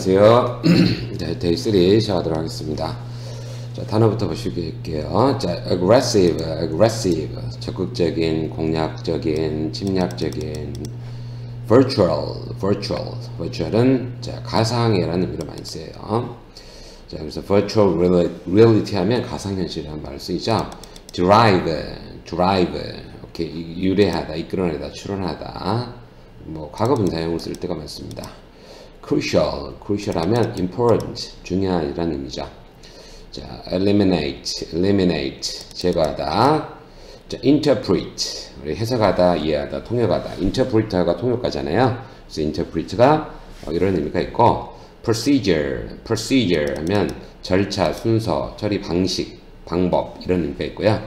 안녕하세요. 네, 데이 3 시작하도록 하겠습니다. 자, 단어부터 보실게요. 자, aggressive, 적극적인, 공략적인, 침략적인, virtual은 자, 가상이라는 의미로 많이 쓰여요. 자, 그래서 virtual reality 하면 가상현실이라는 말을 쓰이죠. drive, 오케이, 유래하다, 이끌어내다, 추론하다, 뭐 과거 분사형을 쓸 때가 많습니다. crucial 하면 important, 중요한이라는 의미죠. 자, eliminate, 제거하다. 자, interpret, 우리 해석하다, 이해하다, 통역하다. interpret가 통역가잖아요. 그래서 interpret가 이런 의미가 있고, procedure 하면 절차, 순서, 처리 방식, 방법 이런 의미가 있고요.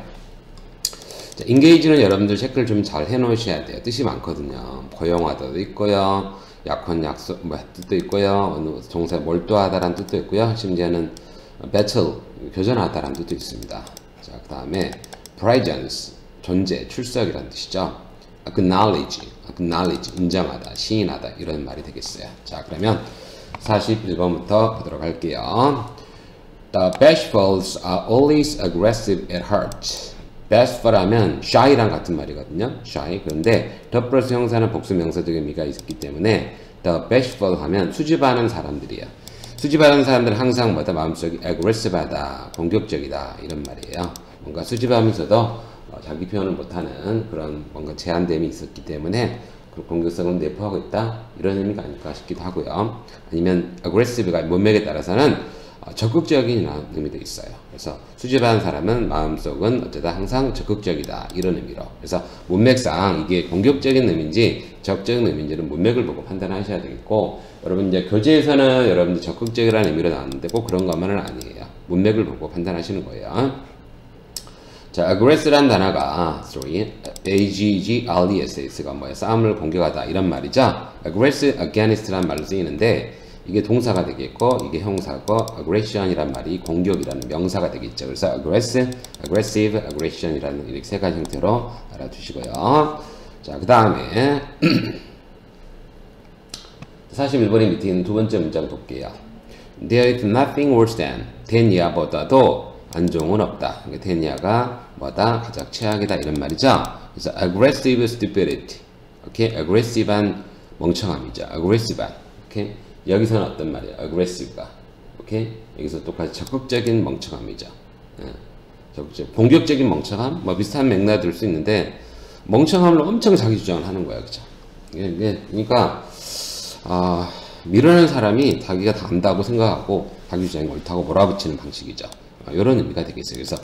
자, engage는 여러분들 체크를 좀 잘 해놓으셔야 돼요. 뜻이 많거든요. 고용하다도 있고요. 약혼, 약속, 뜻도 있고요. 어느 동사 몰두하다라는 뜻도 있고요. 심지어는 battle, 교전하다라는 뜻도 있습니다. 자, 그 다음에 presence, 존재, 출석이라는 뜻이죠. acknowledge, 인정하다, 시인하다 이런 말이 되겠어요. 자, 그러면 41번부터 보도록 할게요. The bashfuls are always aggressive at heart. bashful 하면 shy랑 같은 말이거든요. shy. 그런데 the 플러스 형사는 복수 명사적 의미가 있기 때문에 the bashful 하면 수줍어하는 사람들이에요. 수줍어하는 사람들은 항상 뭐다 마음속이 aggressive하다, 공격적이다 이런 말이에요. 뭔가 수줍어하면서도 자기 표현을 못하는 그런 뭔가 제한됨이 있었기 때문에 그 공격성을 내포하고 있다 이런 의미가 아닐까 싶기도 하고요. 아니면 aggressive가 문맥에 따라서는 적극적인이라는 의미도 있어요. 그래서 수줍어하는 사람은 마음속은 어쩌다 항상 적극적이다 이런 의미로. 그래서 문맥상 이게 공격적인 의미인지 적극적인 의미인지는 문맥을 보고 판단하셔야 되겠고, 여러분 이제 교재에서는 여러분들 적극적이라는 의미로 나왔는데 꼭 그런 것만은 아니에요. 문맥을 보고 판단하시는 거예요. 자, aggress라는 단어가 aggress가 뭐예요? 싸움을 공격하다 이런 말이죠. aggressive against라는 말로 쓰이는데 이게 동사가 되겠고 이게 형사고 aggression이란 말이 공격이라는 명사가 되겠죠. 그래서 aggressive, aggression이라는 이렇게 세 가지 형태로 알아두시고요. 자, 그 다음에 41번의 밑에 있는 두 번째 문장 볼게요. There is nothing worse than, 대니아보다도 안 좋은 없다. 그러니까 대니아가 뭐다? 가장 최악이다 이런 말이죠. 그래서 aggressive stupidity, 오케이, aggressive한 멍청함이죠. aggressive한, 오케이. 여기서는 어떤 말이에요? aggressive가, 오케이. 여기서 똑같이 적극적인 멍청함이죠. 공격적인 멍청함, 뭐 비슷한 맥락이 들 수 있는데 멍청함을 엄청 자기 주장을 하는 거야, 그죠? 그러니까 밀어내는 사람이 자기가 다 안다고 생각하고 자기 주장이 옳다고 몰아붙이는 방식이죠. 이런 의미가 되겠어요. 그래서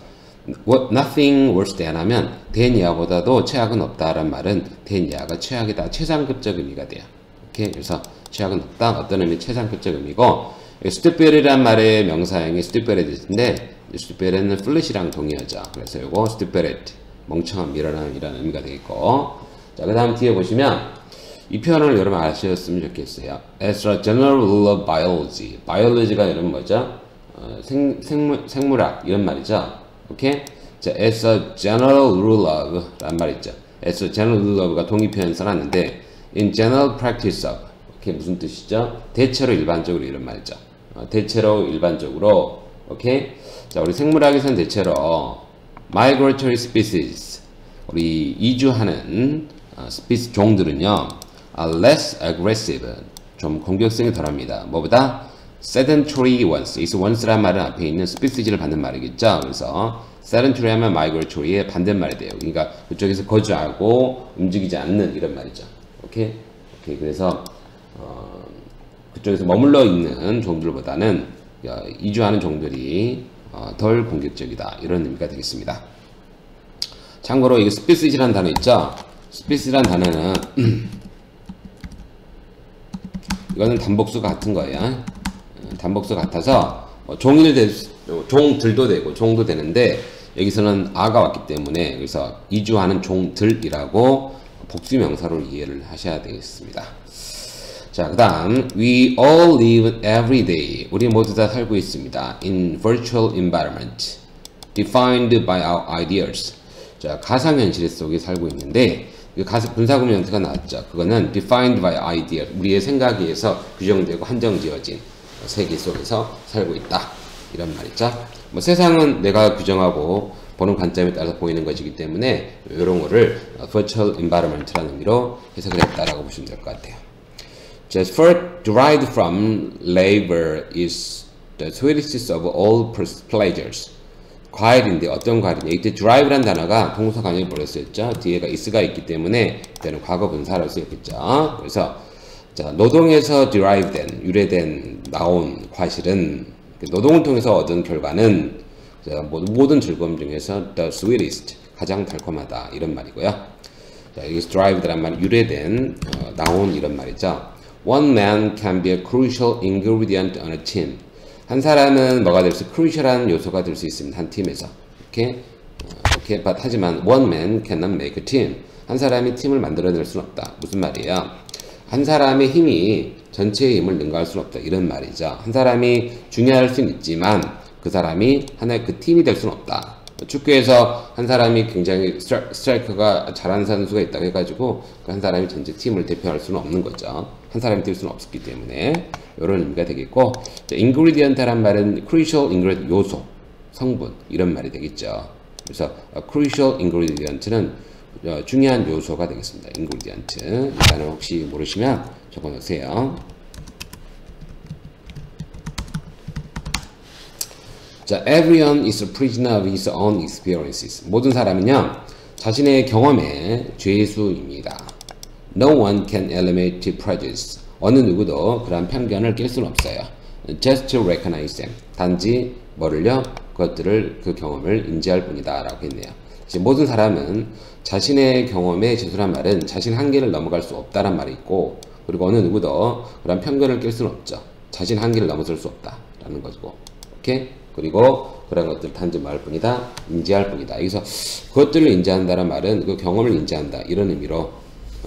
nothing worse than 하면 대니아보다도 최악은 없다라는 말은 대니아가 최악이다, 최상급적 의미가 돼요. 오케이. 그래서 최악은 없다, 어떤 의미 최상급적 의미고, stupid이란 말의 명사형이 stupid인데 stupid는 foolish랑 동의하죠. 그래서 이거 stupid, 멍청한, 미련함이라는 의미가 되겠고, 자, 그 다음 뒤에 보시면 이 표현을 여러분 아셨으면 좋겠어요. As a general rule of biology가 여러분 뭐죠? 생물학 이런 말이죠. 오케이? 자, as a general rule of 란 말 있죠. as a general rule of가 동의 표현 써놨는데 in general practice of, 오케이, 무슨 뜻이죠? 대체로 일반적으로 이런 말이죠. 대체로 일반적으로, 오케이? 자, 우리 생물학에서는 대체로 migratory species, 우리 이주하는 스피스 종들은요 are less aggressive, 좀 공격성이 덜합니다. 뭐보다 sedentary ones, 이 ones란 말은 앞에 있는 스피시즈를 받는 말이겠죠. 그래서 sedentary 하면 migratory의 반대말이 돼요. 그러니까 그쪽에서 거주하고 움직이지 않는 이런 말이죠. 오케이? 오케이. 그래서 그쪽에서 머물러 있는 종들보다는 이주하는 종들이 덜 공격적이다 이런 의미가 되겠습니다. 참고로 이거 스피시즈라는 단어 있죠. 스피시즈라는 단어는 이거는 단복수 같은 거예요. 단복수 같아서 종들도 되고 종도 되는데 여기서는 아가 왔기 때문에 그래서 이주하는 종들이라고 복수 명사로 이해를 하셔야 되겠습니다. 자, 그 다음 We all live every day, 우리 모두 다 살고 있습니다. In virtual environment defined by our ideas. 자, 가상현실 속에 살고 있는데 분사구문 형태가 나왔죠. 그거는 defined by idea, 우리의 생각에 의해서 규정되고 한정지어진 세계 속에서 살고 있다. 이런 말이죠. 뭐 세상은 내가 규정하고 보는 관점에 따라서 보이는 것이기 때문에 이런 거를 virtual environment라는 의미로 해석을 했다라고 보시면 될 것 같아요. Just first derived from labor is the sweetest of all pleasures. 과일인데 어떤 과일이냐? 이때 drive란 단어가 동사 관용이 버렸었죠. 뒤에가 is가 있기 때문에 이때는 과거 분사로 쓰였겠죠. 그래서 자, 노동에서 derive된, 유래된, 나온 과실은 노동을 통해서 얻은 결과는 모든 즐거움 중에서 the sweetest, 가장 달콤하다 이런 말이고요. 자, 여기서 derived란 말 유래된, 나온 이런 말이죠. One man can be a crucial ingredient on a team. 한 사람은 뭐가 될 수, crucial한 요소가 될 수 있습니다. 한 팀에서. 이렇게, but 하지만 one man cannot make a team. 한 사람이 팀을 만들어낼 수는 없다. 무슨 말이에요? 한 사람의 힘이 전체의 힘을 능가할 수는 없다. 이런 말이죠. 한 사람이 중요할 수는 있지만 그 사람이 하나의 그 팀이 될 수는 없다. 축구에서 한 사람이 굉장히 스트라이커가 잘하는 선수가 있다고 해가지고 그 한 사람이 전체 팀을 대표할 수는 없는 거죠. 한 사람이 뛸 수는 없었기 때문에 이런 의미가 되겠고, ingredient란 말은 crucial ingredient, 요소, 성분 이런 말이 되겠죠. 그래서 crucial ingredient는 중요한 요소가 되겠습니다. ingredient. 일단은 혹시 모르시면 적어놓으세요. 자, everyone is a prisoner of his own experiences. 모든 사람은요, 자신의 경험의 죄수입니다. No one can eliminate prejudice. 어느 누구도 그러한 편견을 깰 수는 없어요. Just to recognize them. 단지 뭐를요? 그것들을, 그 경험을 인지할 뿐이다 라고 했네요. 모든 사람은 자신의 경험의 죄수란 말은 자신 한계를 넘어갈 수 없다란 말이 있고, 그리고 어느 누구도 그런 편견을 깰 수는 없죠. 자신 한계를 넘어설 수 없다라는 거고, 오케이? 그리고 그런 것들 단지 말할 뿐이다, 인지할 뿐이다. 여기서 그것들을 인지한다는 말은 그 경험을 인지한다 이런 의미로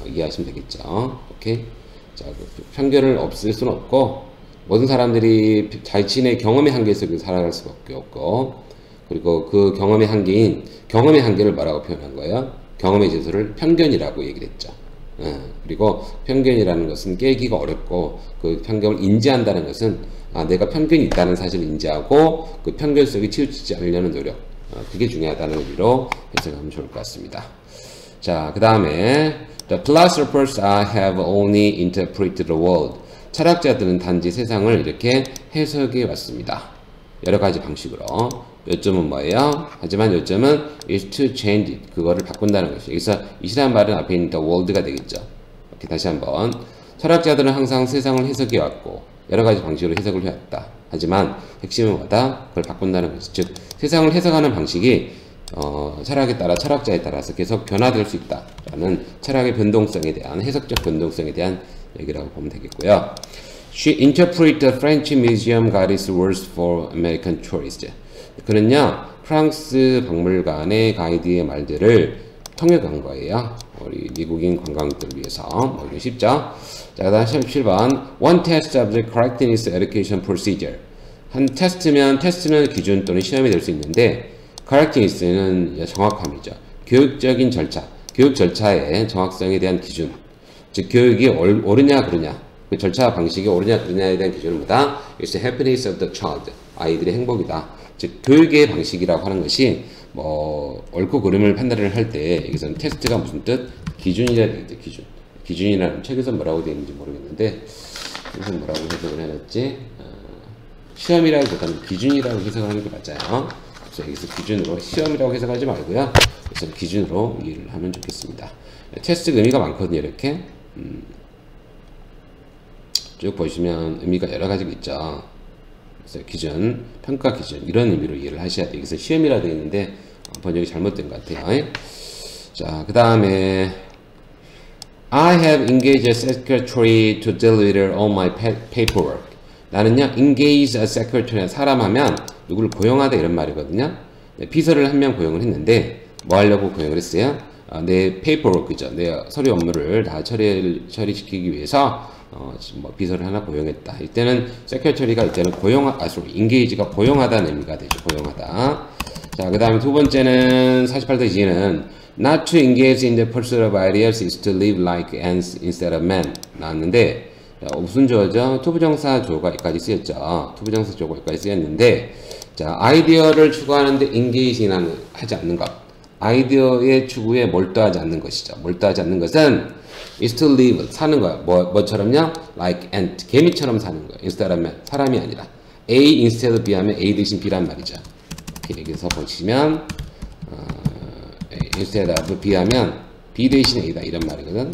이해하시면 되겠죠. 오케이? 자, 편견을 없앨 수는 없고, 모든 사람들이 자신의 경험의 한계 속에서 살아갈 수밖에 없고, 그리고 그 경험의 한계를 뭐라고 표현한 거예요? 경험의 죄수를 편견이라고 얘기를 했죠. 그리고 편견이라는 것은 깨기가 어렵고, 그 편견을 인지한다는 것은 내가 편견이 있다는 사실을 인지하고 그 편견 속에 치우치지 않으려는 노력, 그게 중요하다는 의미로 해석하면 좋을 것 같습니다. 자, 그 다음에 The philosophers have only interpreted the world. 철학자들은 단지 세상을 이렇게 해석해 왔습니다. 여러 가지 방식으로. 요점은 뭐예요? 하지만 요점은 is to change it. 그거를 바꾼다는 것이죠. 여기서 이시란 말은 앞에 있는 the world가 되겠죠. 이렇게 다시 한번. 철학자들은 항상 세상을 해석해 왔고 여러 가지 방식으로 해석을 해왔다. 하지만 핵심은 뭐다? 그걸 바꾼다는 것이죠. 즉 세상을 해석하는 방식이 철학에 따라, 철학자에 따라서 계속 변화될 수 있다라는 철학의 변동성에 대한, 해석적 변동성에 대한 얘기라고 보면 되겠고요. She interpreted the French Museum Guide's words for American tourists. 그는요, 프랑스 박물관의 가이드의 말들을 통역한 거예요. 우리 미국인 관광객들을 위해서. 뭐 이게 쉽죠? 자, 그 다음 17번. One test of the correctness education procedure. 한 테스트는 기준 또는 시험이 될 수 있는데, correctness는 정확함이죠. 교육적인 절차, 교육 절차의 정확성에 대한 기준. 즉, 교육이 옳으냐, 그르냐. 그 절차 방식이 옳으냐, 그르냐에 대한 기준은 뭐다? It's the happiness of the child. 아이들의 행복이다. 즉, 교육의 방식이라고 하는 것이, 옳고 그름을 판단을 할 때, 여기서는 테스트가 무슨 뜻? 기준이라 되겠죠, 기준. 기준이라는 책에서 뭐라고 되어 있는지 모르겠는데, 여기서 뭐라고 해석을 해놨지? 시험이라기보다는 기준이라고 해석하는 게 맞아요. 그래서 여기서 기준으로, 시험이라고 해석하지 말고요. 그래서 기준으로 이해를 하면 좋겠습니다. 테스트 의미가 많거든요, 이렇게. 쭉 보시면 의미가 여러 가지가 있죠. 그래서 기준, 평가 기준, 이런 의미로 이해를 하셔야 돼요. 여기서 시험이라 되어 있는데, 번역이 잘못된 것 같아요. 자, 그 다음에, I have engaged a secretary to deliver all my paperwork. 나는요, engage a secretary, 사람 하면 누구를 고용하다 이런 말이거든요. 비서를 한 명 고용을 했는데, 뭐 하려고 고용을 했어요? 내 paperwork죠. 내 서류 업무를 다 처리시키기 위해서, 비서를 하나 고용했다. 이때는 secretary가 이때는 engage가 고용하다는 의미가 되죠. 고용하다. 자, 그 다음에 두 번째는 48-2는 not to engage in the pursuit of ideas is to live like ants instead of men 나왔는데, 자, 무슨 조죠? 투부정사 조가 여기까지 쓰였죠. 투부정사 조가 여기까지 쓰였는데, 자, 아이디어를 추구하는데 engage 하지 않는 것. 아이디어의 추구에 몰두하지 않는 것이죠. 몰두하지 않는 것은 is to live, 사는 거야. 뭐처럼요? like ant, 개미처럼 사는 거야. instead of man, 사람이 아니라. A instead of B 하면 A 대신 B란 말이죠. 이렇게 여기서 보시면 instead of B 하면 B 대신 A다 이런 말이거든.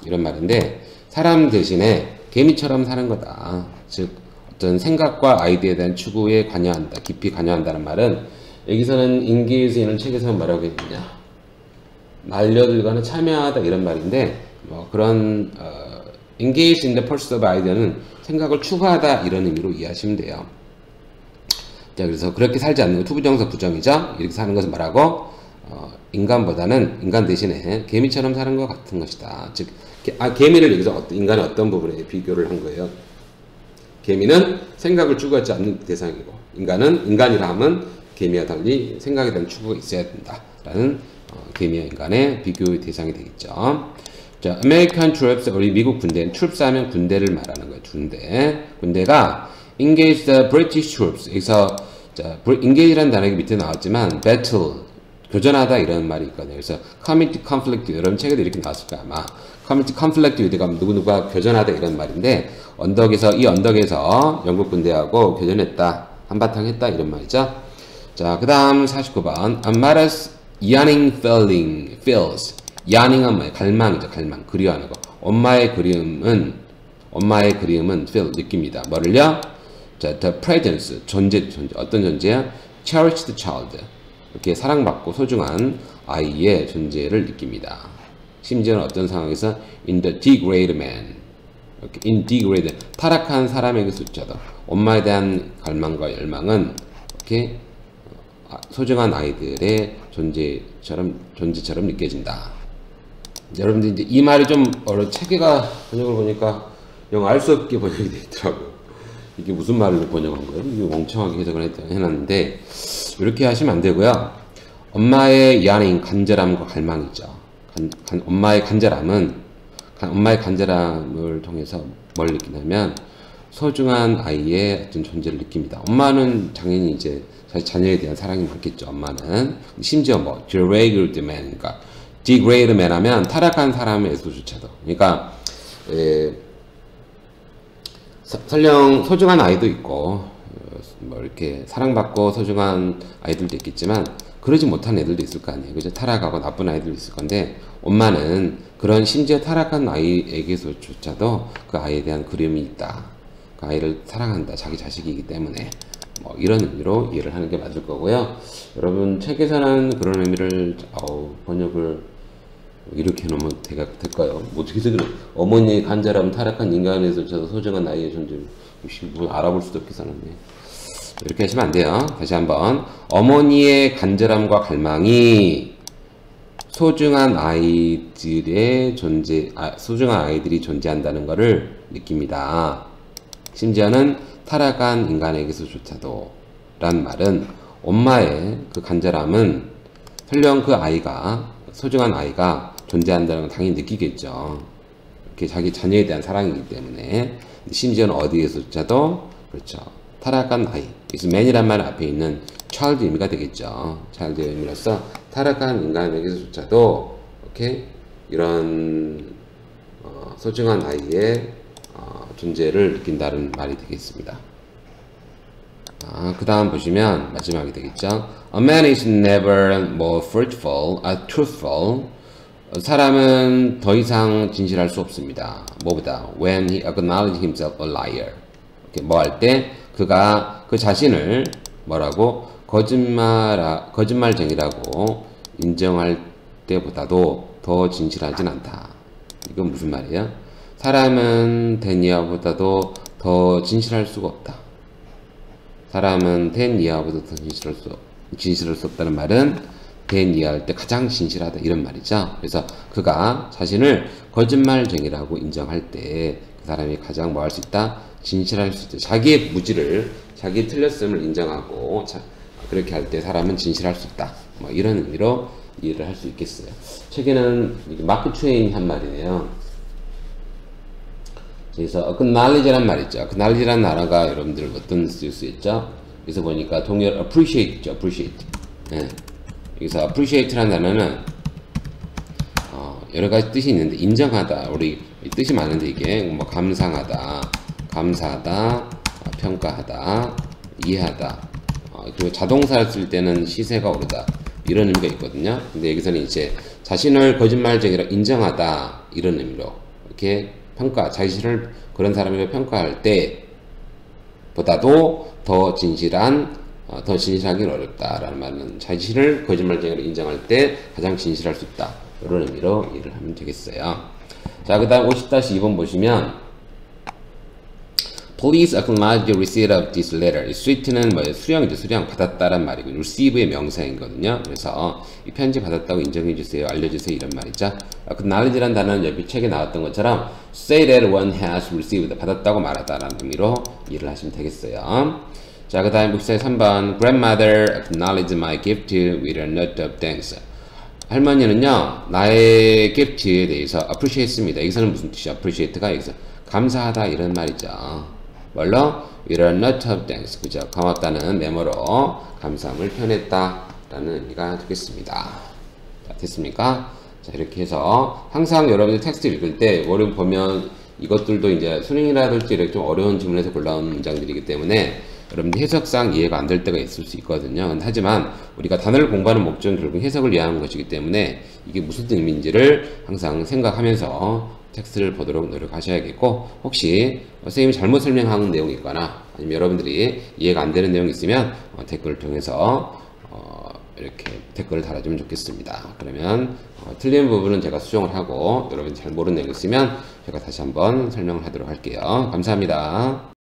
이런 말인데 사람 대신에 개미처럼 사는 거다. 즉 어떤 생각과 아이디어에 대한 추구에 관여한다. 깊이 관여한다는 말은 여기서는 인기에서는 책에서는 뭐라고 했느냐. 말려들거나 참여하다 이런 말인데 뭐 그런 engage in the pursuit of idea는 생각을 추구하다 이런 의미로 이해하시면 돼요. 자, 그래서 그렇게 살지 않는 거 투부정사 부정이죠. 이렇게 사는 것은 뭐라고? 인간보다는 인간 대신에 개미처럼 사는 것 같은 것이다. 즉, 개미를 여기서 인간의 어떤 부분에 비교를 한 거예요. 개미는 생각을 추구하지 않는 대상이고, 인간은 인간이라 하면 개미와 달리 생각에 대한 추구가 있어야 된다라는 개미와 인간의 비교의 대상이 되겠죠. 자, American troops, 우리 미국 군대, troops 하면 군대를 말하는 거예요. 군대가 engage the British troops. 여기서 자, engage라는 단어가 밑에 나왔지만 battle, 교전하다 이런 말이 있거든요. 그래서 commit conflict, 여러분 책에도 이렇게 나왔을 거야 아마. commit conflict with 누구누가 교전하다 이런 말인데 이 언덕에서 영국 군대하고 교전했다, 한바탕 했다 이런 말이죠. 자, 그 다음 49번 Amara's yearning feels. yearning은 뭐예요? 갈망이죠. 갈망, 그리워하는 거. 엄마의 그리움은 feel, 느낍니다. 뭐를요? 자, the presence, 존재, 어떤 존재야? cherished child, 이렇게 사랑받고 소중한 아이의 존재를 느낍니다. 심지어는 어떤 상황에서 in the degraded man, 이렇게 in degraded, 타락한 사람에게조차도 엄마에 대한 갈망과 열망은 이렇게 소중한 아이들의 존재처럼 느껴진다. 여러분들 이제 이 말이 좀 책에가 번역을 보니까 영 알 수 없게 번역이 되어 있더라고요. 이게 무슨 말로 번역한 거예요? 이게 멍청하게 해석을 해놨는데 이렇게 하시면 안 되고요. 엄마의 yearning, 간절함과 갈망이죠. 엄마의 간절함을 통해서 뭘 느끼냐면 소중한 아이의 어떤 존재를 느낍니다. 엄마는 당연히 이제 자녀에 대한 사랑이 많겠죠. 엄마는 심지어 뭐 degraded man, 그러니까 degraded man 하면 타락한 사람에서조차도, 그러니까 설령 소중한 아이도 있고 뭐 이렇게 사랑받고 소중한 아이들도 있겠지만 그러지 못한 애들도 있을 거 아니에요. 그죠? 타락하고 나쁜 아이들도 있을 건데 엄마는 그런 심지어 타락한 아이에게서조차도 그 아이에 대한 그리움이 있다. 그 아이를 사랑한다. 자기 자식이기 때문에 뭐 이런 의미로 이해를 하는 게 맞을 거고요. 여러분 책에서는 그런 의미를 번역을 이렇게 해놓으면 될까요? 뭐 어떻게 해서 어머니의 간절함, 타락한 인간에서조차도 소중한 아이의 존재, 뭐 알아볼 수도 없게 써놨네. 이렇게 하시면 안 돼요. 다시 한번. 어머니의 간절함과 갈망이 소중한 아이들이 존재한다는 것을 느낍니다. 심지어는 타락한 인간에게서조차도 란 말은 엄마의 그 간절함은 설령 그 아이가, 소중한 아이가 존재한다는 걸 당연히 느끼겠죠. 이렇게 자기 자녀에 대한 사랑이기 때문에. 심지어는 어디에서조차도, 그렇죠, 타락한 아이, 그래서 man이란 말 앞에 있는 child 의미가 되겠죠. child의 의미로서 타락한 인간에게서조차도 이렇게 이런 소중한 아이의 존재를 느낀다는 말이 되겠습니다. 그 다음 보시면 마지막이 되겠죠. A man is never more fruitful or truthful. 사람은 더 이상 진실할 수 없습니다. 뭐보다? When he acknowledges himself a liar. 이렇게 뭐 할 때 그가 그 자신을 뭐라고? 거짓말쟁이라고 인정할 때보다도 더 진실하진 않다. 이건 무슨 말이에요? 사람은 된 이하보다도 더 진실할 수가 없다. 사람은 된 이하보다 더 진실할 수 없다는 말은 된 이하할 때 가장 진실하다 이런 말이죠. 그래서 그가 자신을 거짓말쟁이라고 인정할 때 그 사람이 가장 뭐 할 수 있다? 진실할 수 있다. 자기의 무지를, 자기의 틀렸음을 인정하고 그렇게 할 때 사람은 진실할 수 있다. 뭐 이런 의미로 이해를 할 수 있겠어요. 책에는 마크 트웨인이 한 말이네요. 그래서 acknowledge란 말 있죠. acknowledge란 단어가 여러분들 어떤 쓸 수 있죠? 여기서 보니까 동일 appreciate 있죠. appreciate. 예. 여기서 appreciate란 단어는 여러 가지 뜻이 있는데 인정하다. 우리 뜻이 많은데 이게 뭐 감상하다, 감사하다, 평가하다, 이해하다. 그리고 자동사를 쓸 때는 시세가 오르다 이런 의미가 있거든요. 근데 여기서는 이제 자신을 거짓말쟁이라 인정하다 이런 의미로 이렇게 평가, 자신을 그런 사람이라고 평가할 때 보다도 더 진실하기는 어렵다라는 말은 자신을 거짓말쟁이로 인정할 때 가장 진실할 수 있다 이런 의미로 이해를 하면 되겠어요. 자, 그 다음 50-2번 보시면 Please acknowledge the receipt of this letter. 이 sweet는 뭐예요? 수령이죠. 수령 받았다란 말이고 receive의 명사이거든요. 그래서 이 편지 받았다고 인정해주세요. 알려주세요. 이런 말이죠. acknowledge란 단어는 옆에 책에 나왔던 것처럼 say that one has received. 받았다고 말하다라는 의미로 이해를 하시면 되겠어요. 자, 그 다음 63번 Grandmother acknowledged my gift with a note of thanks. 할머니는요 나의 gift에 대해서 appreciate했습니다. 여기서는 무슨 뜻이야? appreciate가 여기서 감사하다 이런 말이죠. 뭘로? with a note of thanks. 그죠? 고맙다는 메모로 감사함을 표현했다 라는 의미가 되겠습니다. 자, 됐습니까? 자, 이렇게 해서 항상 여러분들 텍스트 읽을 때 원래 보면 이것들도 이제 수능이라든지 이렇게 좀 어려운 질문에서 골라온 문장들이기 때문에 여러분들 해석상 이해가 안 될 때가 있을 수 있거든요. 하지만 우리가 단어를 공부하는 목적은 결국 해석을 위한 것이기 때문에 이게 무슨 의미인지를 항상 생각하면서 텍스트를 보도록 노력하셔야겠고, 혹시 선생님이 잘못 설명한 내용이 있거나 아니면 여러분들이 이해가 안 되는 내용이 있으면 댓글을 통해서 이렇게 댓글을 달아주면 좋겠습니다. 그러면 틀린 부분은 제가 수정을 하고 여러분이 잘 모르는 내용이 있으면 제가 다시 한번 설명을 하도록 할게요. 감사합니다.